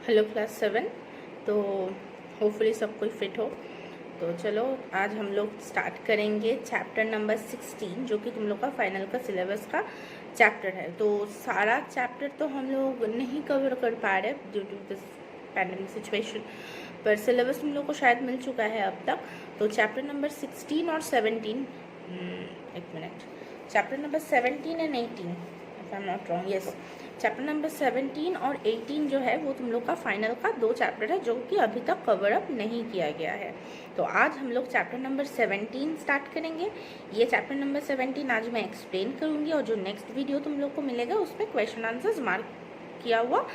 Hello class 7। तो hopefully सब कोई फिट हो। तो चलो आज हम लोग स्टार्ट करेंगे चैप्टर नंबर 16 जो कि तुम लोग का फाइनल का सिलेबस का चैप्टर है। तो सारा चैप्टर तो हम लोग नहीं कवर कर पा रहे due to this pandemic situation, पर सिलेबस तुम लोग को शायद मिल चुका है अब तक। तो चैप्टर नंबर 16 और 17 एक minute, chapter number 17 and 18 if I am not wrong, yes, chapter number 17 और 18 जो है वो तुम लोग का फाइनल का 2 चैप्टर है जो कि अभी तक कवर अप नहीं किया गया है। तो आज हम लोग चैप्टर नंबर 17 स्टार्ट करेंगे। ये चैप्टर नंबर 17 आज मैं एक्सप्लेन करूँगी और जो नेक्स्ट वीडियो तुम लोग को मिलेगा उसमें क्वेश्चन आंसर्स मार्क किया हुआ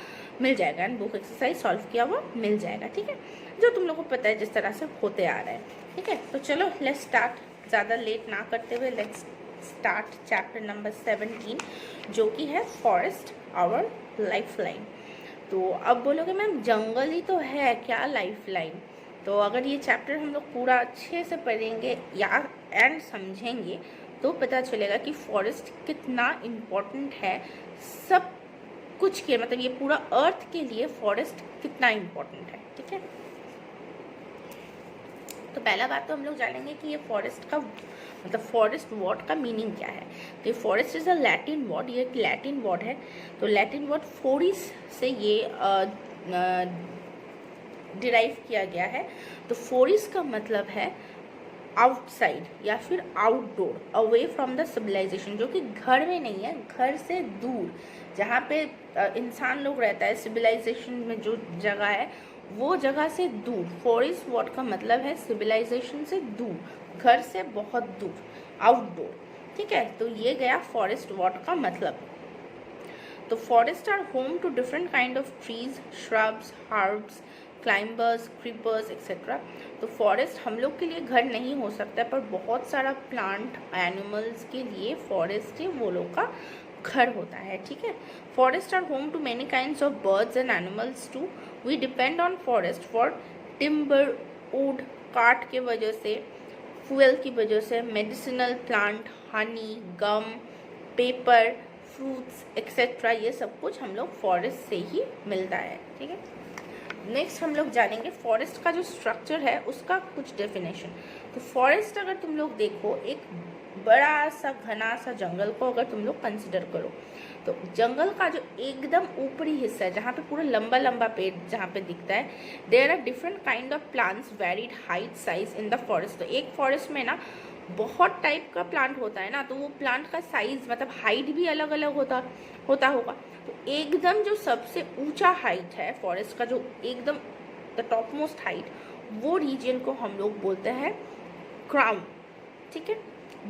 मिल जाएगा एंड बुक एक्सरसाइज सॉल्व किया हुआ मिल जाएगा, ठीक है, जो तुम लोग को पता है जिस तरह से होते आ रहा है, ठीक है। तो चलो लेट्स स्टार्ट, ज़्यादा लेट ना करते हुए लेट्स स्टार्ट चैप्टर नंबर 17 जो कि है फॉरेस्ट आवर लाइफ लाइन। तो अब बोलोगे मैम जंगल ही तो है, क्या लाइफ लाइन? तो अगर ये चैप्टर हम लोग पूरा अच्छे से पढ़ेंगे या एंड समझेंगे तो पता चलेगा कि फॉरेस्ट कितना इम्पोर्टेंट है सब कुछ के, मतलब ये पूरा अर्थ के लिए फॉरेस्ट कितना इम्पोर्टेंट है, ठीक है। तो पहला बात तो हम लोग जानेंगे कि ये फॉरेस्ट का मतलब फॉरेस्ट वर्ड का मीनिंग क्या है। तो ये forest is a Latin word, ये एक लैटिन वर्ड है। तो लैटिन वर्ड फोरिस से ये डिराइव किया गया है। तो फोरिस का मतलब है आउटसाइड या फिर outdoor, away from the civilization, जो कि घर में नहीं है, घर से दूर, जहाँ पे इंसान लोग रहता है, सिविलाइजेशन में जो जगह है वो जगह से दूर। फॉरेस्ट वर्ड का मतलब है सिविलाइजेशन से दूर, घर से बहुत दूर, आउटडोर, ठीक है। तो ये गया फॉरेस्ट वर्ड का मतलब। तो forest are home to different kind of trees, shrubs, herbs, climbers, creepers etcetera. तो फॉरेस्ट हम लोग के लिए घर नहीं हो सकता पर बहुत सारा प्लांट एनिमल्स के लिए फॉरेस्ट ही वो लोग का घर होता है, ठीक है। Forest are home to many kinds of birds and animals too. We depend on forest for timber, wood, काठ के वजह से, फ्यूल की वजह से, medicinal plant, honey, gum, paper, fruits etcetera, ये सब कुछ हम लोग फॉरेस्ट से ही मिलता है, ठीक है। नेक्स्ट हम लोग जानेंगे फॉरेस्ट का जो स्ट्रक्चर है उसका कुछ डेफिनेशन। तो फॉरेस्ट अगर तुम लोग देखो, एक बड़ा सा घना सा जंगल को अगर तुम लोग कंसिडर करो, तो जंगल का जो एकदम ऊपरी हिस्सा है जहाँ पे पूरा लंबा लंबा पेड़ जहाँ पे दिखता है, there are different kind of plants varied height size in the forest. तो एक फॉरेस्ट में ना बहुत टाइप का प्लांट होता है ना, तो वो प्लांट का साइज मतलब हाइट भी अलग अलग होता होगा। तो एकदम जो सबसे ऊंचा हाइट है फॉरेस्ट का, जो एकदम द टॉप मोस्ट हाइट, वो रीजन को हम लोग बोलते हैं क्राउन, ठीक है।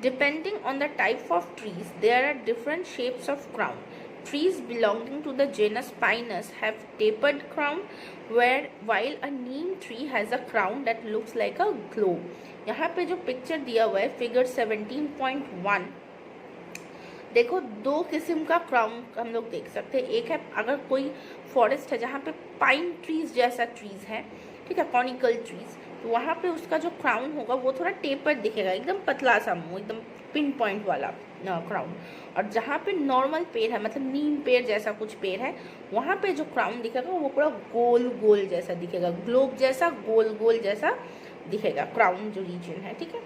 Depending on the type of trees there are different shapes of crown. Trees belonging to the genus Pinus have tapered crown, while a neem tree has a crown that looks like a globe. यहाँ पे जो picture दिया हुआ है figure 17.1, देखो दो किस्म का क्राउन हम लोग देख सकते हैं। एक है अगर कोई फॉरेस्ट है जहाँ पे पाइन ट्रीज जैसा ट्रीज है, ठीक है, कॉनिकल ट्रीज, तो वहाँ पे उसका जो क्राउन होगा वो थोड़ा टेपर दिखेगा, एकदम पतला सा मुँह, एकदम पिन पॉइंट वाला क्राउन। और जहाँ पे नॉर्मल पेड़ है, मतलब नीम पेड़ जैसा कुछ पेड़ है, वहाँ पे जो क्राउन दिखेगा वो पूरा गोल गोल जैसा दिखेगा, ग्लोब जैसा गोल गोल जैसा दिखेगा क्राउन जो रीजन है, ठीक है।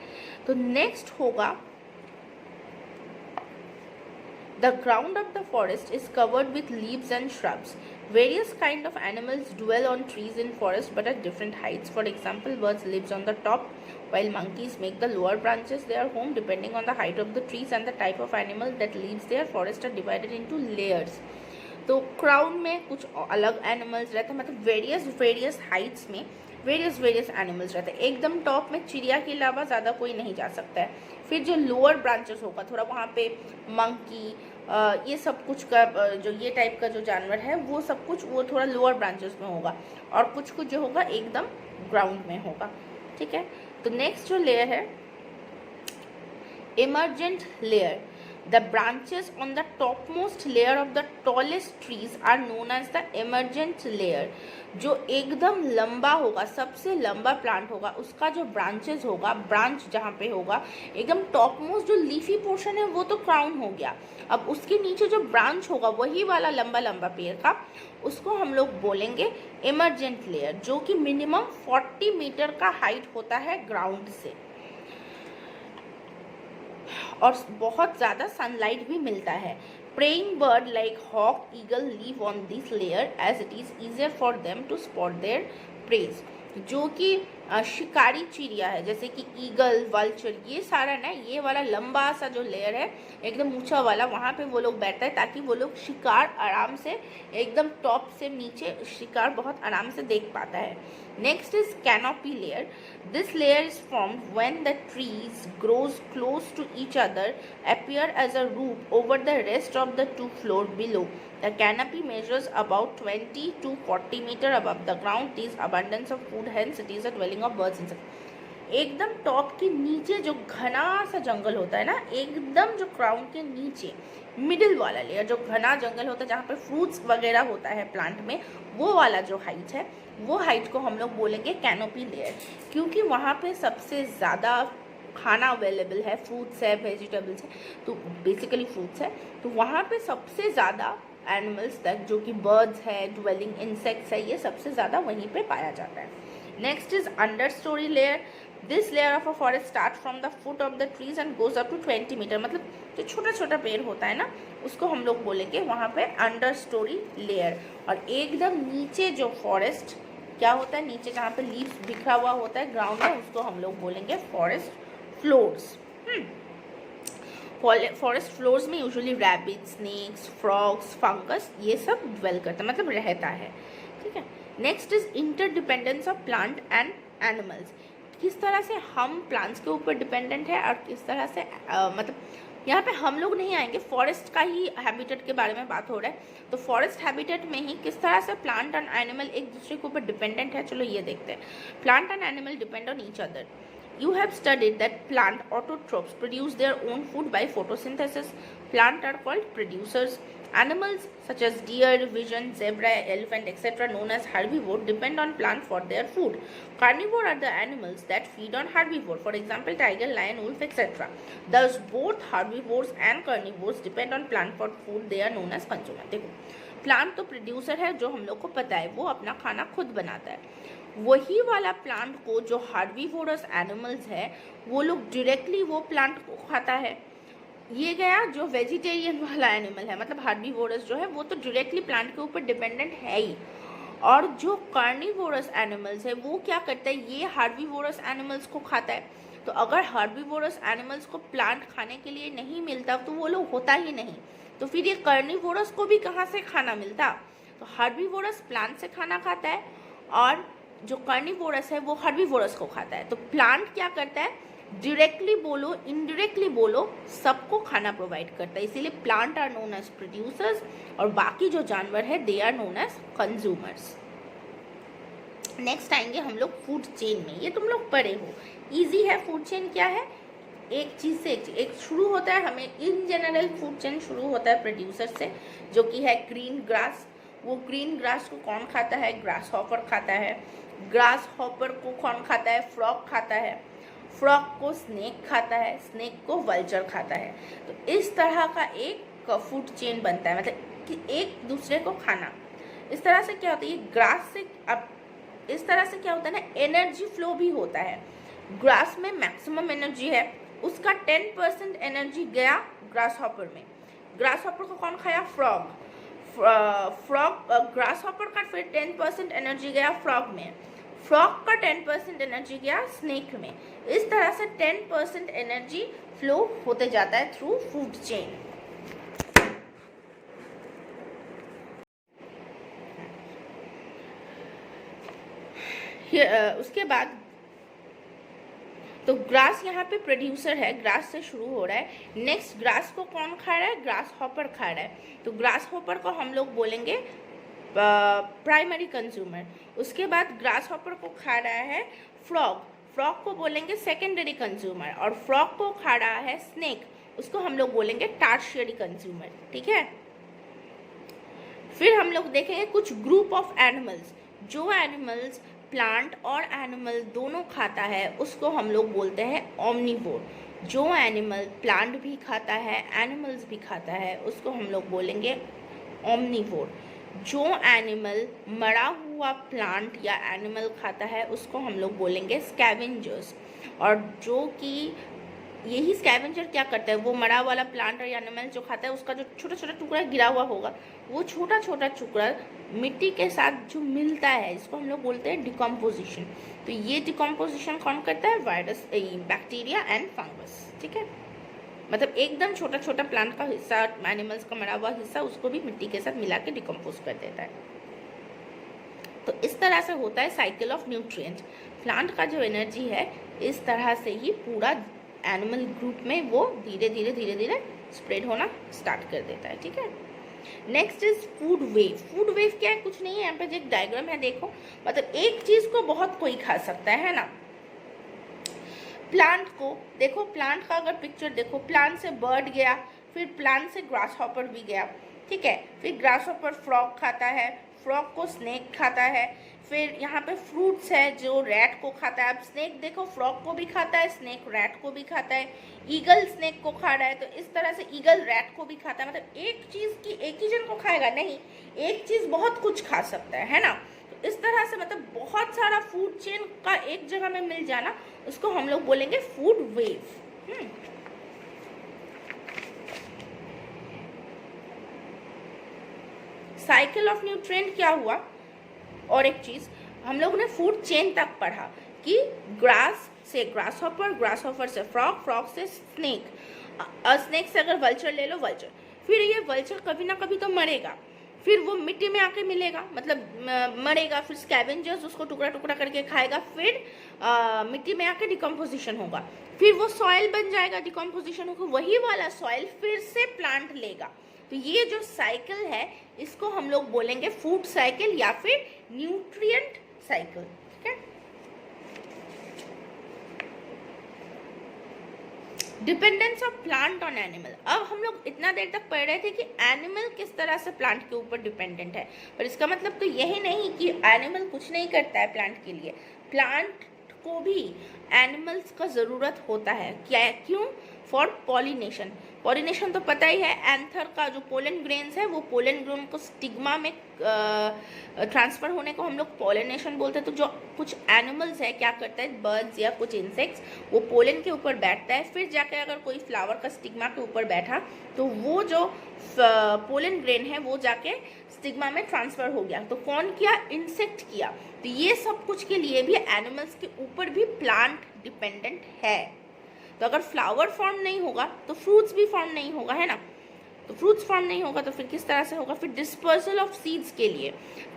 तो नेक्स्ट होगा the ground of the forest is covered with leaves and shrubs. Various kind of animals dwell on trees in forest but at different heights. For example, birds lives on the top while monkeys make the lower branches their home. Depending on the height of the trees and the type of animal that lives there, forests are divided into layers. तो crown में कुछ अलग animals रहते हैं, मतलब various Heights में various animals रहते हैं। एकदम टॉप में चिड़िया के अलावा ज़्यादा कोई नहीं जा सकता है। फिर जो लोअर ब्रांचेस होगा थोड़ा वहाँ पे मंकी, ये सब कुछ का जो ये टाइप का जो जानवर है वो सब कुछ वो थोड़ा लोअर ब्रांचेस में होगा, और कुछ कुछ जो होगा एकदम ग्राउंड में होगा, ठीक है। तो नेक्स्ट जो लेयर है emergent layer, The branches on the topmost layer of the tallest trees are known as the emergent layer. जो एकदम लंबा होगा, सबसे लंबा प्लांट होगा, उसका जो ब्रांचेस होगा, ब्रांच जहाँ पे होगा एकदम टॉप मोस्ट जो लीफी पोर्शन है वो तो क्राउन हो गया, अब उसके नीचे जो ब्रांच होगा वही वाला लंबा लंबा पेड़ का, उसको हम लोग बोलेंगे इमर्जेंट लेयर, जो कि मिनिमम 40 मीटर का हाइट होता है ग्राउंड से और बहुत ज़्यादा सनलाइट भी मिलता है. Preying bird like hawk, eagle live on this layer as it is easier for them to spot their prey. जो कि शिकारी चिड़िया है जैसे कि ईगल, वल्चर, ये सारा ना ये वाला लंबा सा जो लेयर है एकदम ऊंचा वाला, वहाँ पे वो लोग बैठते हैं ताकि वो लोग शिकार आराम से एकदम टॉप से नीचे शिकार बहुत आराम से देख पाता है. Next is canopy layer. This layer is formed when the trees grows close to each other appear as a roof over the rest of the two floor below. The canopy measures about 20 to 40 meter above the ground. It is abundance of food, hence it is a dwelling of birds insects. एकदम top के नीचे जो घना सा जंगल होता है ना, एकदम जो क्राउन के नीचे मिडिल वाला लेयर जो घना जंगल होता है जहाँ पे फ्रूट्स वगैरह होता है प्लांट में, वो वाला जो हाइट है वो हाइट को हम लोग बोलेंगे कैनोपी लेयर, क्योंकि वहाँ पे सबसे ज़्यादा खाना अवेलेबल है, फ्रूट्स है, वेजिटेबल्स है, तो बेसिकली फ्रूट्स है, तो वहाँ पे सबसे ज़्यादा एनिमल्स तक जो कि बर्ड्स है, ड्वेलिंग इंसेक्ट्स है, ये सबसे ज़्यादा वहीं पे पाया जाता है. Next is understory layer. This layer of a forest start from the foot of the trees and goes up to 20 metre. मतलब जो छोटा छोटा पेड़ होता है ना उसको हम लोग बोलेंगे वहाँ पे अंडर स्टोरी लेयर. और एकदम नीचे जो फॉरेस्ट क्या होता है, नीचे जहाँ पे लीव्स बिखरा हुआ होता है ग्राउंड में, उसको हम लोग बोलेंगे फॉरेस्ट फ्लोर्स. फॉरेस्ट फ्लोर्स में usually rabbit, snakes, frogs, fungus ये सब ड्वेल करता है, मतलब रहता है. ठीक है. Next is interdependence of plant and animals. किस तरह से हम प्लांट्स के ऊपर डिपेंडेंट है और किस तरह से मतलब यहाँ पे हम लोग नहीं आएंगे, फॉरेस्ट का ही हैबिटेट के बारे में बात हो रहा है, तो फॉरेस्ट हैबिटेट में ही किस तरह से प्लांट एंड एनिमल एक दूसरे के ऊपर डिपेंडेंट है, चलो ये देखते हैं. Plant and animal depend on each other. You have studied that plant autotrophs produce their own food by photosynthesis. Plants are called producers. Animals such as deer, pigeon, zebra, elephant, etc., known as herbivores, depend on plant for their food. Carnivore are the animals that feed on herbivore. For example, tiger, lion, wolf, etc. Thus, both herbivores and carnivores depend on plant for food. They are known as consumer. देखो, plant तो producer है, जो हम लोग को पता है, वो अपना खाना खुद बनाता है. वही वाला प्लांट को जो हार्बीवोरस एनिमल्स है वो लोग डायरेक्टली वो प्लांट को खाता है. ये गया जो वेजिटेरियन वाला एनिमल है, मतलब हार्बीवोरस जो है वो तो डायरेक्टली प्लांट के ऊपर डिपेंडेंट है ही. और जो कार्निवोरस एनिमल्स है वो क्या करता है, ये हार्बीवोरस एनिमल्स को खाता है. तो अगर हार्बीवोरस एनिमल्स को प्लांट खाने के लिए नहीं मिलता तो वो लोग होता ही नहीं, तो फिर ये कार्निवोरस को भी कहाँ से खाना मिलता. तो हार्बीवोरस प्लांट से खाना खाता है और जो कार्निवोरस है वो हर्बीवोरस को खाता है. तो प्लांट क्या करता है, डायरेक्टली बोलो इनडायरेक्टली बोलो सबको खाना प्रोवाइड करता है, इसीलिए plant are known as producers और बाकी जो जानवर है they are known as consumers. Next आएंगे हम लोग फूड चेन में. ये तुम लोग पढ़े हो, इजी है. फूड चेन क्या है, एक चीज़ से एक शुरू होता है. हमें इन जनरल फूड चेन शुरू होता है प्रोड्यूसर से, जो कि है ग्रीन ग्रास. वो ग्रीन ग्रास को कौन खाता है, ग्रास हॉपर खाता है. ग्रास हॉपर को कौन खाता है, फ्रॉग खाता है. फ्रॉग को स्नेक खाता है, स्नेक को वल्चर खाता है. तो इस तरह का एक फूड चेन बनता है, मतलब कि एक दूसरे को खाना. इस तरह से क्या होता है, ये ग्रास से अब इस तरह से क्या होता है ना, एनर्जी फ्लो भी होता है. ग्रास में मैक्सिमम एनर्जी है, उसका 10% एनर्जी गया ग्रास हॉपर में. ग्रास हॉपर को कौन खाया, फ्रॉग. ग्रास हॉपर का फिर 10% एनर्जी गया फ्रॉग में, फ्रॉग का 10% एनर्जी गया स्नेक में. इस तरह से 10% एनर्जी फ्लो होते जाता है थ्रू फूड चेन. उसके बाद तो ग्रास यहाँ पे प्रोड्यूसर है, ग्रास से शुरू हो रहा है. नेक्स्ट ग्रास को कौन खा रहा है, ग्रास हॉपर खा रहा है. तो ग्रास हॉपर को हम लोग बोलेंगे प्राइमरी कंज्यूमर. उसके बाद ग्रास हॉपर को खा रहा है फ्रॉग, फ्रॉग को बोलेंगे सेकेंडरी कंज्यूमर. और फ्रॉग को खा रहा है स्नेक, उसको हम लोग बोलेंगे टर्शियरी कंज्यूमर, ठीक है। फिर हम लोग देखेंगे कुछ ग्रुप ऑफ एनिमल्स, जो एनिमल्स प्लांट और एनिमल दोनों खाता है उसको हम लोग बोलते हैं ओमनिवोर। जो एनिमल प्लांट भी खाता है एनिमल्स भी खाता है उसको हम लोग बोलेंगे ओमनिवोर। जो एनिमल मरा हुआ प्लांट या एनिमल खाता है उसको हम लोग बोलेंगे स्कैवेंजर्स। और जो कि यही स्कैवेंजर क्या करता है, वो मरा वाला प्लांट या एनिमल जो खाता है उसका जो छोटा छोटा टुकड़ा गिरा हुआ होगा, वो छोटा छोटा टुकड़ा मिट्टी के साथ जो मिलता है इसको हम लोग बोलते हैं डिकम्पोजिशन। तो ये डिकम्पोजिशन कौन करता है, वायरस, बैक्टीरिया एंड फंगस, ठीक है। मतलब एकदम छोटा छोटा प्लांट का हिस्सा, एनिमल्स का मरा हुआ हिस्सा, उसको भी मिट्टी के साथ मिला के डिकम्पोज कर देता है। तो इस तरह से होता है साइकिल ऑफ न्यूट्रिएंट। प्लांट का जो एनर्जी है इस तरह से ही पूरा एनिमल ग्रुप में वो धीरे धीरे स्प्रेड होना स्टार्ट कर देता है, ठीक है। Next is food web. Food web क्या है, कुछ नहीं है, यहाँ पे एक डायग्राम है देखो। मतलब एक चीज को बहुत कोई खा सकता है ना। प्लांट को देखो, प्लांट का अगर पिक्चर देखो, प्लांट से बर्ड गया, फिर प्लांट से ग्रास हॉपर भी गया, ठीक है। फिर ग्रास हॉपर फ्रॉग खाता है, फ्रॉग को स्नेक खाता है। फिर यहाँ पे फ्रूट्स है जो रैट को खाता है। अब स्नेक देखो फ्रॉग को भी खाता है, स्नेक रैट को भी खाता है, ईगल स्नेक को खा रहा है। तो इस तरह से ईगल रैट को भी खाता है। मतलब एक चीज की एक ही जन को खाएगा नहीं, एक चीज बहुत कुछ खा सकता है ना। तो इस तरह से मतलब बहुत सारा फूड चेन का एक जगह में मिल जाना, उसको हम लोग बोलेंगे food web. Cycle of nutrient क्या हुआ, और एक चीज हम लोगों ने फूड चेन तक पढ़ा कि ग्रास से ग्रास हॉपर से फ्रॉग, फ्रॉग से स्नेक, स्नेक से अगर वल्चर ले लो, वल्चर, फिर ये वल्चर कभी ना कभी तो मरेगा, फिर वो मिट्टी में आके मिलेगा, मतलब मरेगा, फिर स्कैवेंजर्स उसको टुकड़ा टुकड़ा करके खाएगा, फिर मिट्टी में आके डिकम्पोजिशन होगा, फिर वो सॉइल बन जाएगा, डिकम्पोजिशन होगा, वही वाला सॉइल फिर से प्लांट लेगा। तो ये जो साइकिल है इसको हम लोग बोलेंगे फूड साइकिल या फिर न्यूट्रिएंट साइकिल, ठीक है। Dependence of plant on animal. अब हम लोग इतना देर तक पढ़ रहे थे कि एनिमल किस तरह से प्लांट के ऊपर डिपेंडेंट है, पर इसका मतलब तो यही नहीं कि एनिमल कुछ नहीं करता है प्लांट के लिए। प्लांट को भी एनिमल्स का ज़रूरत होता है, क्या, क्यों, फॉर पॉलिनेशन। पॉलिनेशन तो पता ही है, एंथर का जो पोलन ग्रेन्स है वो पोलन ग्रेन को स्टिग्मा में ट्रांसफर होने को हम लोग पॉलिनेशन बोलते हैं। तो जो कुछ एनिमल्स है क्या करता है, बर्ड्स या कुछ इंसेक्ट्स, वो पोलन के ऊपर बैठता है, फिर जाके अगर कोई फ्लावर का स्टिग्मा के ऊपर बैठा तो वो जो पोलन ग्रेन है वो जाके स्टिग्मा में ट्रांसफर हो गया। तो कौन किया, इंसेक्ट किया। तो ये सब कुछ के लिए भी एनिमल्स के ऊपर भी प्लांट डिपेंडेंट है। तो अगर फ्लावर फॉर्म नहीं होगा तो फ्रूट्स भी फॉर्म नहीं होगा, है ना। तो फ्रूट्स फॉर्म नहीं होगा तो फिर किस तरह से होगा। फिर डिस्पर्सल ऑफ सीड्स के लिए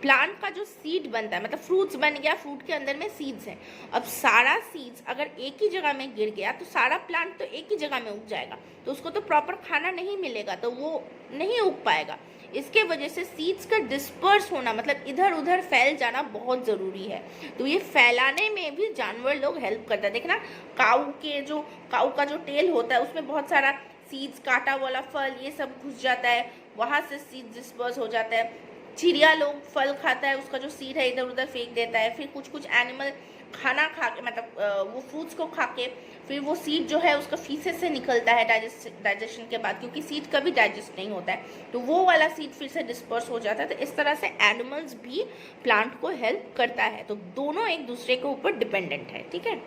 प्लांट का जो सीड बनता है, मतलब फ्रूट्स बन गया, फ्रूट के अंदर में सीड्स हैं। अब सारा सीड्स अगर एक ही जगह में गिर गया तो सारा प्लांट तो एक ही जगह में उग जाएगा, तो उसको तो प्रॉपर खाना नहीं मिलेगा, तो वो नहीं उग पाएगा। इसके वजह से सीड्स का डिस्पर्स होना, मतलब इधर उधर फैल जाना बहुत ज़रूरी है। तो ये फैलाने में भी जानवर लोग हेल्प करता है। देखना काऊ का जो टेल होता है उसमें बहुत सारा सीड्स, काटा वाला फल, ये सब घुस जाता है, वहाँ से सीड्स डिस्पर्स हो जाता है। चिड़िया लोग फल खाता है, उसका जो सीड है इधर उधर फेंक देता है। फिर कुछ कुछ एनिमल खाना खा के, मतलब वो फ्रूट्स को खा के फिर वो सीड जो है उसका फीसेस से निकलता है डाइजेशन के बाद, क्योंकि सीड कभी डाइजेस्ट नहीं होता है, तो वो वाला सीड फिर से डिस्पर्स हो जाता है। तो इस तरह से एनिमल्स भी प्लांट को हेल्प करता है। तो दोनों एक दूसरे के ऊपर डिपेंडेंट है, ठीक है।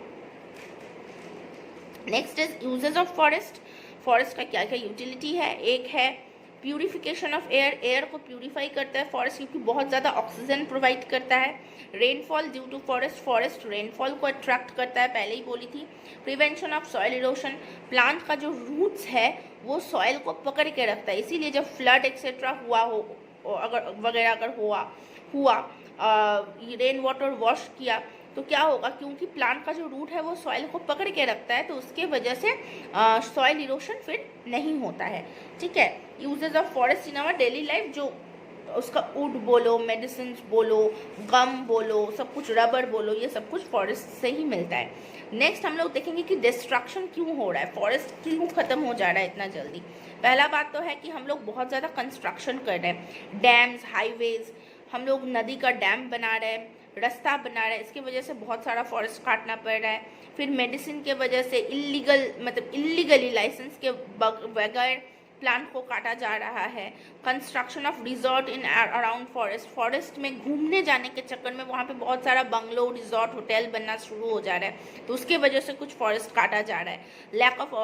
Next is uses of forest. Forest का क्या क्या यूटिलिटी है, एक है प्यूरिफिकेशन ऑफ एयर, एयर को प्यूरिफाई करता है फॉरेस्ट, क्योंकि बहुत ज़्यादा ऑक्सीजन प्रोवाइड करता है। Rainfall due to forest, forest rainfall को अट्रैक्ट करता है, पहले ही बोली थी। Prevention of soil erosion, plant का जो रूट्स है वो सॉइल को पकड़ के रखता है, इसीलिए जब फ्लड एक्सेट्रा हुआ हो, अगर वगैरह अगर हुआ रेन वाटर वॉश किया तो क्या होगा, क्योंकि प्लांट का जो रूट है वो सॉइल को पकड़ के रखता है, तो उसके वजह से सॉइल इरोशन फिर नहीं होता है, ठीक है। Uses of forest in our daily life, जो उसका वुड बोलो, मेडिसिन बोलो, गम बोलो, सब कुछ, रबर बोलो, ये सब कुछ फॉरेस्ट से ही मिलता है। नेक्स्ट हम लोग देखेंगे कि डिस्ट्रक्शन क्यों हो रहा है, फॉरेस्ट क्यों खत्म हो जा रहा है इतना जल्दी। पहला बात तो है कि हम लोग बहुत ज़्यादा कंस्ट्रक्शन कर रहे हैं, डैम्स, हाईवेज, हम लोग नदी का डैम बना रहे हैं, रास्ता बना रहे हैं, इसकी वजह से बहुत सारा फॉरेस्ट काटना पड़ रहा है। फिर मेडिसिन के वजह से इलीगली लाइसेंस के बगैर प्लांट को काटा जा रहा है। Construction of resort in around forest, forest में घूमने जाने के चक्कर में वहाँ पे बहुत सारा बंगलो, रिजॉर्ट, होटल बनना शुरू हो जा रहा है, तो उसके वजह से कुछ फॉरेस्ट काटा जा रहा है। Lack of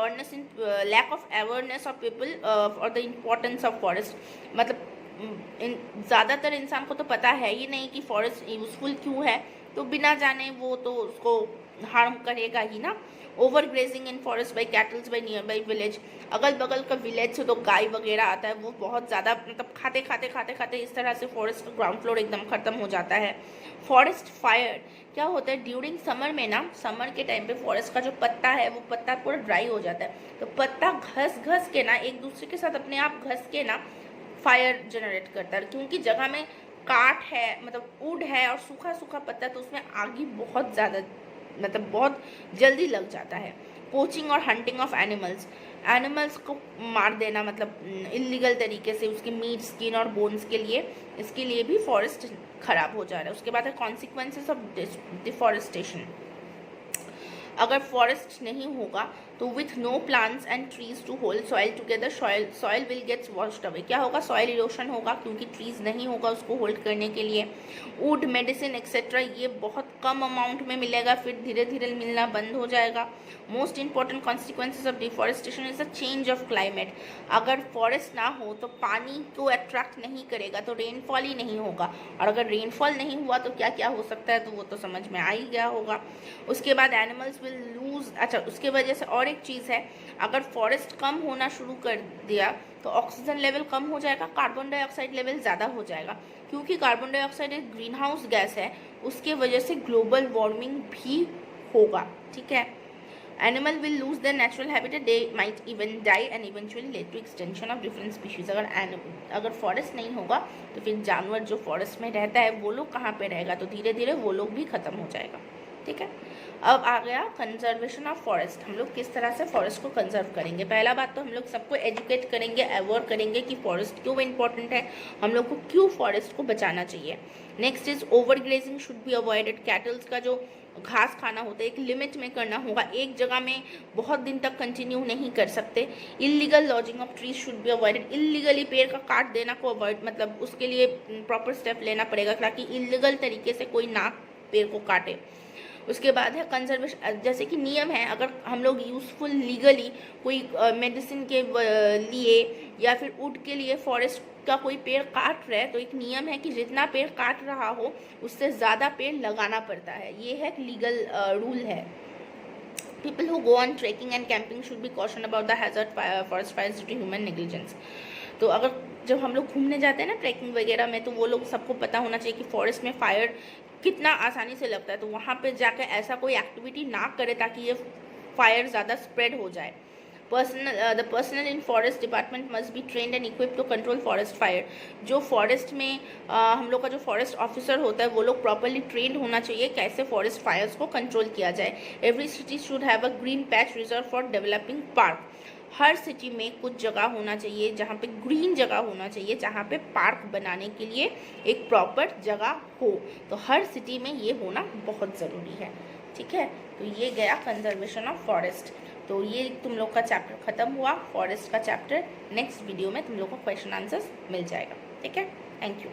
awareness of people for the importance of forest, मतलब ज़्यादातर इंसान को तो पता है ही नहीं कि फॉरेस्ट यूजफुल क्यों है, तो बिना जाने वो तो उसको हार्म करेगा ही ना। Over grazing in forest by kettles by near by village, अगल बगल का विलेज से तो गाय वगैरह आता है, वो बहुत ज़्यादा मतलब खाते इस तरह से फॉरेस्ट का ग्राउंड फ्लोर एकदम ख़त्म हो जाता है। फॉरेस्ट फायर क्या होता है, ड्यूरिंग समर में ना, समर के टाइम पे फॉरेस्ट का जो पत्ता है वो पत्ता पूरा ड्राई हो जाता है, तो पत्ता घस के ना एक दूसरे के साथ अपने आप घस के ना फायर जनरेट करता है, क्योंकि जगह में काट है, मतलब वुड है और सूखा पत्ता, तो उसमें आगी बहुत ज़्यादा मतलब बहुत जल्दी लग जाता है। पोचिंग और हंटिंग ऑफ एनिमल्स को मार देना, मतलब इलीगल तरीके से उसके मीट, स्किन और बोन्स के लिए, इसके लिए भी फॉरेस्ट खराब हो जा रहा है। उसके बाद है कॉन्सिक्वेंसेस ऑफ डिफॉरेस्टेशन, अगर फॉरेस्ट नहीं होगा तो with no plants and trees to hold soil together, soil will gets washed away, क्या होगा, सॉइल इरोशन होगा क्योंकि ट्रीज नहीं होगा उसको होल्ड करने के लिए। वुड, मेडिसिन एक्सेट्रा ये बहुत कम अमाउंट में मिलेगा, फिर धीरे धीरे मिलना बंद हो जाएगा। Most important consequences of deforestation is a change of climate, अगर फॉरेस्ट ना हो तो पानी को अट्रैक्ट नहीं करेगा, तो रेनफॉल ही नहीं होगा, और अगर रेनफॉल नहीं हुआ तो क्या क्या हो सकता है, तो वो तो समझ में आ ही गया होगा। उसके बाद एनिमल्स विल लूज, अच्छा उसके वजह से और एक चीज़ है, अगर फॉरेस्ट कम होना शुरू कर दिया तो ऑक्सीजन लेवल कम हो जाएगा, कार्बन डाइऑक्साइड लेवल ज़्यादा हो जाएगा, क्योंकि कार्बन डाइऑक्साइड एक ग्रीन हाउस गैस है, उसके वजह से ग्लोबल वार्मिंग भी होगा, ठीक है। Animal will lose their natural habitat, they might even die and eventually lead to extension of different species. अगर फॉरेस्ट नहीं होगा तो फिर जानवर जो फॉरेस्ट में रहता है वो लोग कहाँ पे रहेगा, तो धीरे धीरे वो लोग भी खत्म हो जाएगा, ठीक है। अब आ गया कंजर्वेशन ऑफ फॉरेस्ट, हम लोग किस तरह से फॉरेस्ट को कंजर्व करेंगे। पहला बात तो हम लोग सबको एजुकेट करेंगे, अवेयर करेंगे कि फॉरेस्ट क्यों इंपॉर्टेंट है, हम लोग को क्यों फॉरेस्ट को बचाना चाहिए। Next is over grazing should be avoided, kettles का जो घास खाना होता है एक लिमिट में करना होगा, एक जगह में बहुत दिन तक कंटिन्यू नहीं कर सकते। Illegal lodging of trees should be avoided, illegally पेड़ का काट देना को अवॉइड, मतलब उसके लिए प्रॉपर स्टेप लेना पड़ेगा ताकि इलीगल तरीके से कोई ना पेड़ को काटे। उसके बाद है कंजर्वेशन, जैसे कि नियम है, अगर हम लोग यूजफुल लीगली कोई मेडिसिन के लिए या फिर वुड के लिए फॉरेस्ट का कोई पेड़ काट रहा है, तो एक नियम है कि जितना पेड़ काट रहा हो उससे ज़्यादा पेड़ लगाना पड़ता है, ये है लीगल रूल है। People who go on trekking and camping should be cautioned about the hazard forest fires due to human negligence. तो अगर जब हम लोग घूमने जाते हैं ना ट्रैकिंग वगैरह में, तो वो लोग सबको पता होना चाहिए कि फॉरेस्ट में फायर कितना आसानी से लगता है, तो वहाँ पे जाकर ऐसा कोई एक्टिविटी ना करे ताकि ये फायर ज़्यादा स्प्रेड हो जाए। The personnel in forest department must be trained and equip to control forest fire, जो फॉरेस्ट में हम लोग का जो फॉरेस्ट ऑफिसर होता है वो लोग प्रॉपरली ट्रेंड होना चाहिए कैसे फॉरेस्ट फायर्स को कंट्रोल किया जाए। Every city should have a green patch reserve for developing park, her city में कुछ जगह होना चाहिए जहाँ पे ग्रीन जगह होना चाहिए, जहाँ पे पार्क बनाने के लिए एक प्रॉपर जगह हो, तो हर सिटी में ये होना बहुत ज़रूरी है, ठीक है। तो ये गया कंजर्वेशन ऑफ फॉरेस्ट, तो ये तुम लोग का चैप्टर ख़त्म हुआ, फॉरेस्ट का चैप्टर। नेक्स्ट वीडियो में तुम लोग को क्वेश्चन आंसर्स मिल जाएगा, ठीक है। Thank you.